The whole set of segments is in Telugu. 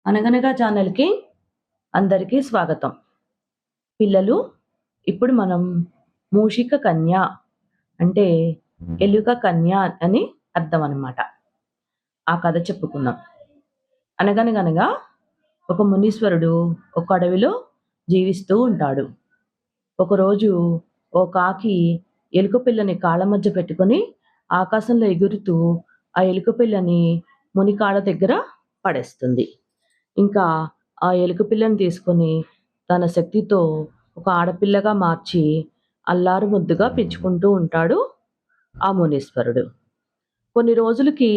అనగనగా ఛానల్‌కి అందరికీ స్వాగతం. పిల్లలు, ఇప్పుడు మనం మూషిక కన్య అంటే ఎలుక కన్య అని అర్థం అన్నమాట. ఆ కథ చెప్పుకుందాం. అనగనగనగా ఒక మునీశ్వరుడు ఒక అడవిలో జీవిస్తూ ఉంటాడు. ఒకరోజు ఓ కాకి ఎలుక పిల్లని కాళ్ళ మధ్య పెట్టుకొని ఆకాశంలో ఎగురుతూ ఆ ఎలుక పిల్లని ముని కాళ్ళ దగ్గర పడేస్తుంది. ఇంకా ఆ ఎలుక పిల్లని తీసుకొని తన శక్తితో ఒక ఆడపిల్లగా మార్చి అల్లారు ముద్దుగా పెంచుకుంటూ ఉంటాడు ఆ మునీశ్వరుడు. కొన్ని రోజులకి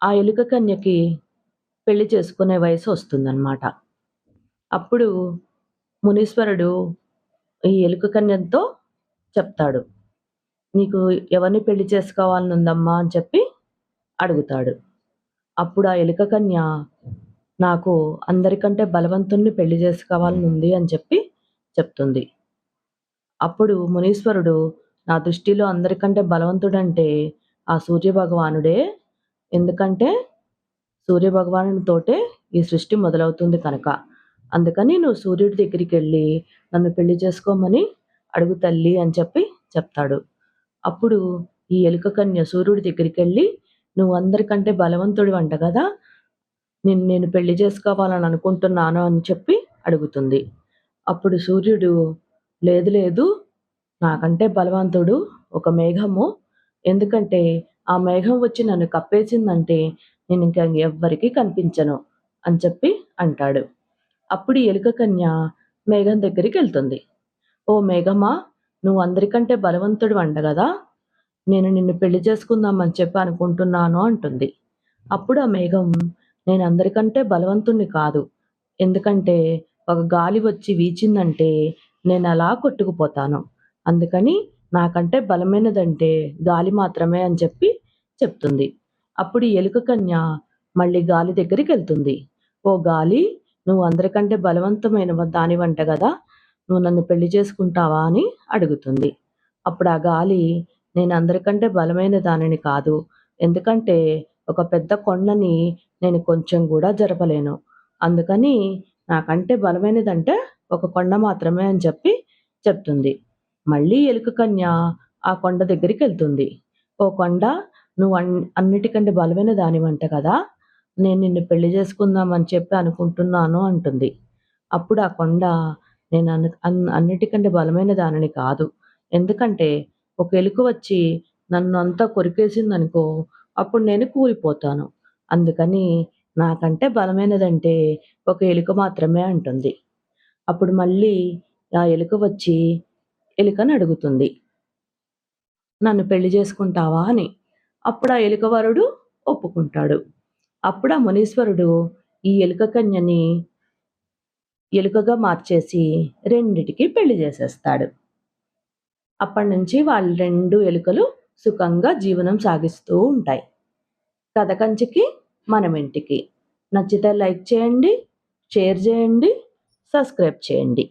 ఆ ఎలుక కన్యకి పెళ్లి చేసుకునే వయసు వస్తుందన్నమాట. అప్పుడు మునీశ్వరుడు ఈ ఎలుక కన్యతో చెప్తాడు. "నీకు ఎవరిని పెళ్లి చేసుకోవాలని ఉందమ్మా" అని చెప్పి అడుగుతాడు. అప్పుడు ఆ ఎలుక కన్య, "నాకు అందరికంటే బలవంతుణ్ణి పెళ్లి చేసుకోవాలని ఉంది" అని చెప్పి చెప్తుంది. అప్పుడు మునీశ్వరుడు, "నా దృష్టిలో అందరికంటే బలవంతుడంటే ఆ సూర్యభగవానుడే. ఎందుకంటే సూర్యభగవానునితోటే ఈ సృష్టి మొదలవుతుంది కనుక. అందుకని నువ్వు సూర్యుడి దగ్గరికెళ్ళి నన్ను పెళ్లి చేసుకోమని అడుగు తల్లి" అని చెప్పి చెప్తాడు. అప్పుడు ఈ ఎలుక కన్య సూర్యుడి దగ్గరికెళ్ళి, "నువ్వు అందరికంటే బలవంతుడివంట గదా! నిన్ను నేను పెళ్లి చేసుకోవాలని అనుకుంటున్నాను" అని చెప్పి అడుగుతుంది. అప్పుడు సూర్యుడు, "లేదు లేదు, నాకంటే బలవంతుడు ఒక మేఘము. ఎందుకంటే ఆ మేఘం వచ్చి నన్ను కప్పేసిందంటే నేనింక ఎవ్వరికీ కనిపించను" అని చెప్పి అంటాడు. అప్పుడు ఈ ఎలుక కన్య మేఘం దగ్గరికెళ్తుంది. "ఓ మేఘమా! నువ్వు అందరికంటే బలవంతుడివంట గదా! నేను నిన్ను పెళ్లి చేసుకుందామని చెప్పి అనుకుంటున్నాను" అంటుంది. అప్పుడు ఆ మేఘం, "నేను అందరికంటే బలవంతుడిని కాదు. ఎందుకంటే ఒక గాలి వచ్చి వీచిందంటే నేనలా కొట్టుకుపోతాను. అందుకని నాకంటే బలమైనదంటే గాలి మాత్రమే" అని చెప్పి చెప్తుంది. అప్పుడు ఈ ఎలుక కన్య మళ్ళీ గాలి దగ్గరికెళ్తుంది. "ఓ గాలి! నువ్వు అందరికంటే బలవంతమైన దానివంట గదా! నువ్వు నన్ను పెళ్లి చేసుకుంటావా" అని అడుగుతుంది. అప్పుడు ఆ గాలి, "నేను అందరికంటే బలమైన దానిని కాదు. ఎందుకంటే ఒక పెద్ద కొండని నేను కొంచెం గూడా జరపలేను. అందుకని నాకంటే బలమైనదంటే ఒక కొండ మాత్రమే" అని చెప్పి చెప్తుంది. మళ్ళీ ఎలుక కన్య ఆ కొండ దగ్గరికెళ్తుంది. "ఓ కొండ! నువ్వు అన్నిటికంటే బలమైన దానివంట కదా! నేను నిన్ను పెళ్లి చేసుకుందామని చెప్పి అనుకుంటున్నాను" అంటుంది. అప్పుడు ఆ కొండ, "నేను అన్నిటికంటే బలమైన దానిని కాదు. ఎందుకంటే ఒక ఎలుక వచ్చి నన్నంతా కొరికేసిందనుకో, అప్పుడు నేను కూలిపోతాను. అందుకని నాకంటే బలమైనదంటే ఒక ఎలుక మాత్రమే" అంటుంది. అప్పుడు మళ్ళీ ఆ ఎలుక వచ్చి ఎలుకని అడుగుతుంది, "నన్ను పెళ్లి చేసుకుంటావా" అని. అప్పుడు ఆ ఎలుక వరుడు ఒప్పుకుంటాడు. అప్పుడు ఆ మునీశ్వరుడు ఈ ఎలుక కన్యని ఎలుకగా మార్చేసి రెండిటికి పెళ్లి చేసేస్తాడు. అప్పటినుంచి వాళ్ళు 2 ఎలుకలు సుఖంగా జీవనం సాగిస్తూ ఉంటాయి. కథ కంచికి మనమింటికి. నచ్చితే లైక్ చేయండి, షేర్ చేయండి, సబ్స్క్రైబ్ చేయండి.